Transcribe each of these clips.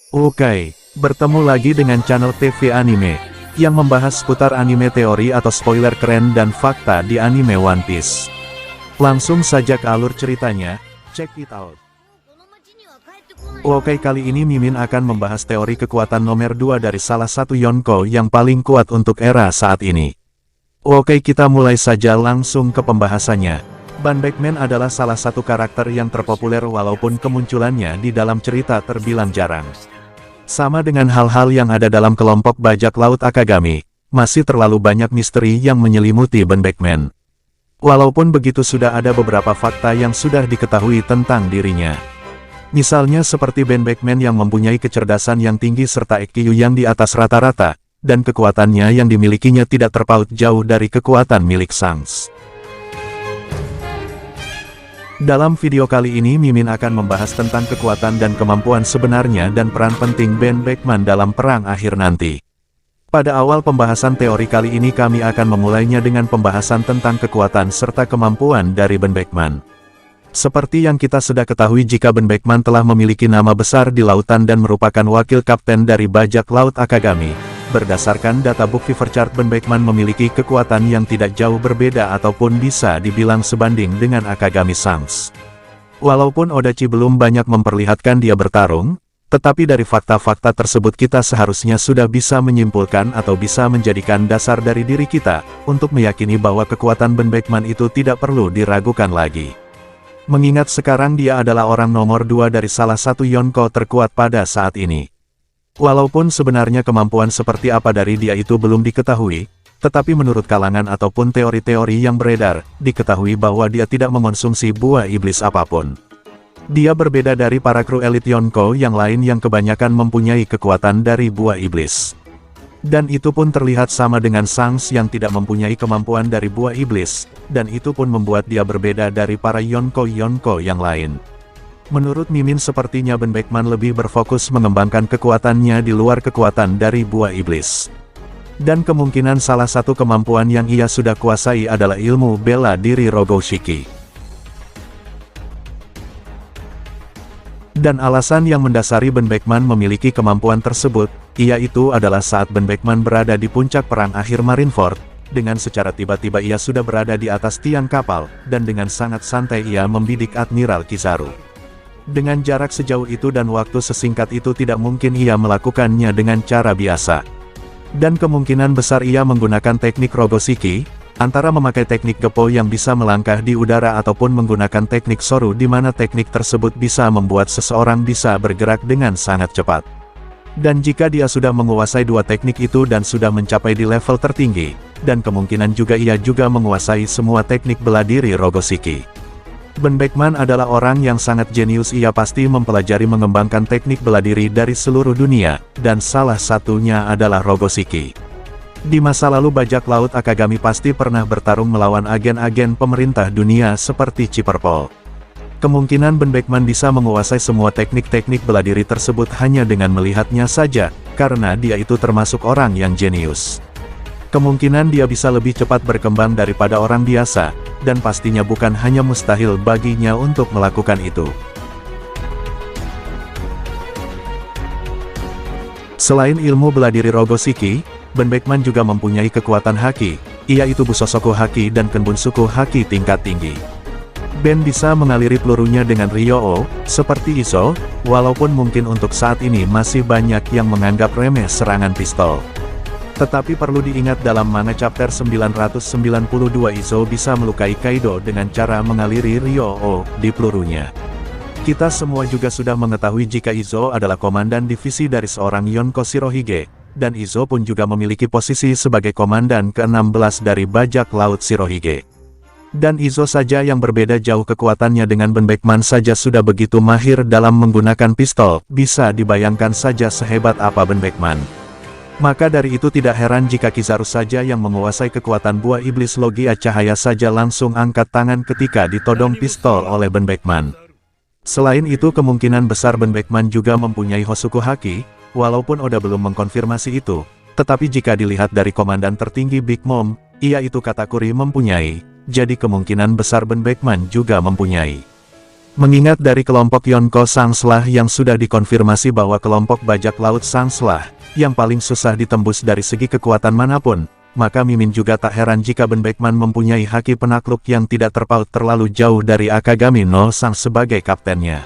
Oke, bertemu lagi dengan channel TV Anime, yang membahas seputar anime teori atau spoiler keren dan fakta di anime One Piece. Langsung saja ke alur ceritanya, check it out. Oke, kali ini Mimin akan membahas teori kekuatan nomor 2 dari salah satu Yonko yang paling kuat untuk era saat ini. Oke, kita mulai saja langsung ke pembahasannya. Ban Beckman adalah salah satu karakter yang terpopuler walaupun kemunculannya di dalam cerita terbilang jarang. Sama dengan hal-hal yang ada dalam kelompok bajak laut Akagami, masih terlalu banyak misteri yang menyelimuti Ban Beckman. Walaupun begitu sudah ada beberapa fakta yang sudah diketahui tentang dirinya. Misalnya seperti Ben Beckman yang mempunyai kecerdasan yang tinggi serta IQ yang di atas rata-rata, dan kekuatannya yang dimilikinya tidak terpaut jauh dari kekuatan milik Shanks. Dalam video kali ini Mimin akan membahas tentang kekuatan dan kemampuan sebenarnya dan peran penting Ben Beckman dalam perang akhir nanti. Pada awal pembahasan teori kali ini kami akan memulainya dengan pembahasan tentang kekuatan serta kemampuan dari Ben Beckman. Seperti yang kita sudah ketahui jika Ben Beckman telah memiliki nama besar di lautan dan merupakan wakil kapten dari bajak laut Akagami. Berdasarkan data book Fever Chart, Ben Beckman memiliki kekuatan yang tidak jauh berbeda ataupun bisa dibilang sebanding dengan Akagami Shanks. Walaupun Odachi belum banyak memperlihatkan dia bertarung, tetapi dari fakta-fakta tersebut kita seharusnya sudah bisa menyimpulkan atau bisa menjadikan dasar dari diri kita, untuk meyakini bahwa kekuatan Ben Beckman itu tidak perlu diragukan lagi. Mengingat sekarang dia adalah orang nomor 2 dari salah satu Yonko terkuat pada saat ini. Walaupun sebenarnya kemampuan seperti apa dari dia itu belum diketahui, tetapi menurut kalangan ataupun teori-teori yang beredar, diketahui bahwa dia tidak mengonsumsi buah iblis apapun. Dia berbeda dari para kru elit Yonko yang lain yang kebanyakan mempunyai kekuatan dari buah iblis. Dan itu pun terlihat sama dengan Shanks yang tidak mempunyai kemampuan dari buah iblis, dan itu pun membuat dia berbeda dari para Yonko-Yonko yang lain. Menurut Mimin sepertinya Ben Beckman lebih berfokus mengembangkan kekuatannya di luar kekuatan dari buah iblis. Dan kemungkinan salah satu kemampuan yang ia sudah kuasai adalah ilmu bela diri Rogoshiki. Dan alasan yang mendasari Ben Beckman memiliki kemampuan tersebut, yaitu adalah saat Ben Beckman berada di puncak perang akhir Marineford, dengan secara tiba-tiba ia sudah berada di atas tiang kapal, dan dengan sangat santai ia membidik Admiral Kizaru. Dengan jarak sejauh itu dan waktu sesingkat itu tidak mungkin ia melakukannya dengan cara biasa. Dan kemungkinan besar ia menggunakan teknik Rogoshiki, antara memakai teknik Geppo yang bisa melangkah di udara ataupun menggunakan teknik Soru di mana teknik tersebut bisa membuat seseorang bisa bergerak dengan sangat cepat. Dan jika dia sudah menguasai dua teknik itu dan sudah mencapai di level tertinggi, dan kemungkinan juga ia juga menguasai semua teknik bela diri Rogoshiki. Ben Beckman adalah orang yang sangat jenius, ia pasti mempelajari mengembangkan teknik bela diri dari seluruh dunia, dan salah satunya adalah Rogoshiki. Di masa lalu bajak laut Akagami pasti pernah bertarung melawan agen-agen pemerintah dunia seperti Chipperpol. Kemungkinan Ben Beckman bisa menguasai semua teknik-teknik bela diri tersebut hanya dengan melihatnya saja, karena dia itu termasuk orang yang jenius. Kemungkinan dia bisa lebih cepat berkembang daripada orang biasa, dan pastinya bukan hanya mustahil baginya untuk melakukan itu. Selain ilmu bela diri Rogoshiki, Ben Beckman juga mempunyai kekuatan haki, yaitu Busosoku Haki dan Kenbunsuku Haki tingkat tinggi. Ben bisa mengaliri pelurunya dengan Ryō, seperti Izo, walaupun mungkin untuk saat ini masih banyak yang menganggap remeh serangan pistol. Tetapi perlu diingat dalam manga chapter 992 Izo bisa melukai Kaido dengan cara mengaliri Ryō di pelurunya. Kita semua juga sudah mengetahui jika Izo adalah komandan divisi dari seorang Yonko Shirohige, dan Izo pun juga memiliki posisi sebagai komandan ke-16 dari bajak laut Shirohige. Dan Izo saja yang berbeda jauh kekuatannya dengan Ben Beckman saja sudah begitu mahir dalam menggunakan pistol, bisa dibayangkan saja sehebat apa Ben Beckman. Maka dari itu tidak heran jika Kizaru saja yang menguasai kekuatan buah iblis Logia Cahaya saja langsung angkat tangan ketika ditodong pistol oleh Ben Beckman. Selain itu kemungkinan besar Ben Beckman juga mempunyai Hosoku Haki, walaupun Oda belum mengkonfirmasi itu, tetapi jika dilihat dari komandan tertinggi Big Mom, yaitu Katakuri mempunyai, jadi kemungkinan besar Ben Beckman juga mempunyai. Mengingat dari kelompok Yonko Sangslah yang sudah dikonfirmasi bahwa kelompok bajak laut Sangslah, yang paling susah ditembus dari segi kekuatan manapun, maka Mimin juga tak heran jika Ben Beckman mempunyai haki penakluk yang tidak terpaut terlalu jauh dari Akagami no Sang sebagai kaptennya.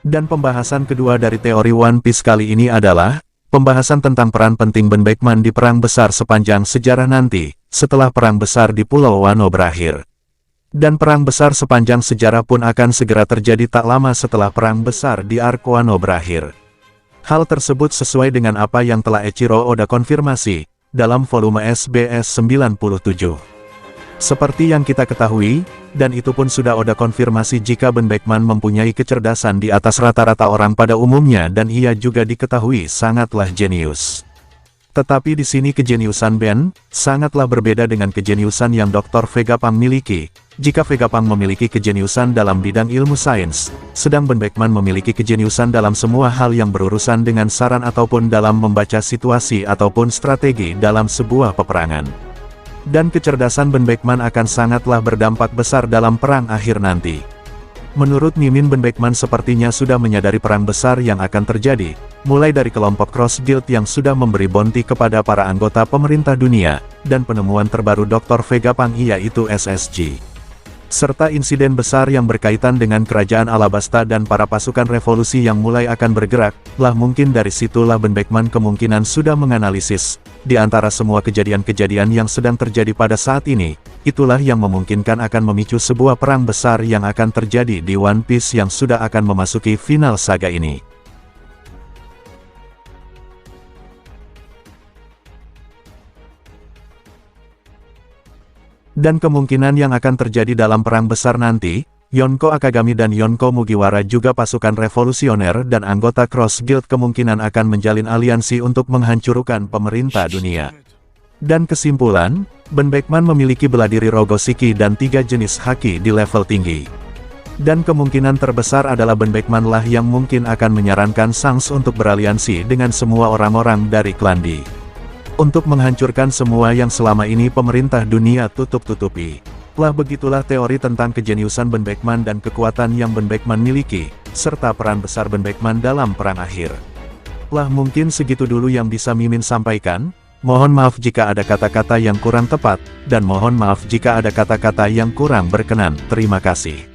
Dan pembahasan kedua dari teori One Piece kali ini adalah pembahasan tentang peran penting Ben Beckman di perang besar sepanjang sejarah nanti, setelah perang besar di Pulau Wano berakhir. Dan perang besar sepanjang sejarah pun akan segera terjadi tak lama setelah perang besar di Arc Wano berakhir. Hal tersebut sesuai dengan apa yang telah Eiichiro Oda konfirmasi dalam volume SBS 97. Seperti yang kita ketahui, dan itu pun sudah Oda konfirmasi jika Ben Beckman mempunyai kecerdasan di atas rata-rata orang pada umumnya dan ia juga diketahui sangatlah jenius. Tetapi di sini kejeniusan Ben sangatlah berbeda dengan kejeniusan yang Dr. Vegapunk miliki. Jika Vegapunk memiliki kejeniusan dalam bidang ilmu sains, sedang Ben Beckman memiliki kejeniusan dalam semua hal yang berurusan dengan saran ataupun dalam membaca situasi ataupun strategi dalam sebuah peperangan. Dan kecerdasan Ben Beckman akan sangatlah berdampak besar dalam perang akhir nanti. Menurut Mimin, Ben Beckman sepertinya sudah menyadari perang besar yang akan terjadi, mulai dari kelompok Cross Guild yang sudah memberi bounty kepada para anggota pemerintah dunia, dan penemuan terbaru Dr. Vegapunk yaitu SSG. Serta insiden besar yang berkaitan dengan kerajaan Alabasta dan para pasukan revolusi yang mulai akan bergerak, lah mungkin dari situlah Ben Beckman kemungkinan sudah menganalisis, di antara semua kejadian-kejadian yang sedang terjadi pada saat ini, itulah yang memungkinkan akan memicu sebuah perang besar yang akan terjadi di One Piece yang sudah akan memasuki final saga ini. Dan kemungkinan yang akan terjadi dalam perang besar nanti, Yonko Akagami dan Yonko Mugiwara juga pasukan revolusioner dan anggota Cross Guild kemungkinan akan menjalin aliansi untuk menghancurkan pemerintah dunia. Dan kesimpulan, Ben Beckman memiliki bela diri Rogo Shiki dan 3 jenis haki di level tinggi. Dan kemungkinan terbesar adalah Ben Beckman lah yang mungkin akan menyarankan Shanks untuk beraliansi dengan semua orang-orang dari klan D. Untuk menghancurkan semua yang selama ini pemerintah dunia tutup-tutupi. Lah begitulah teori tentang kejeniusan Ben Beckman dan kekuatan yang Ben Beckman miliki, serta peran besar Ben Beckman dalam perang akhir. Lah mungkin segitu dulu yang bisa Mimin sampaikan, mohon maaf jika ada kata-kata yang kurang tepat, dan mohon maaf jika ada kata-kata yang kurang berkenan. Terima kasih.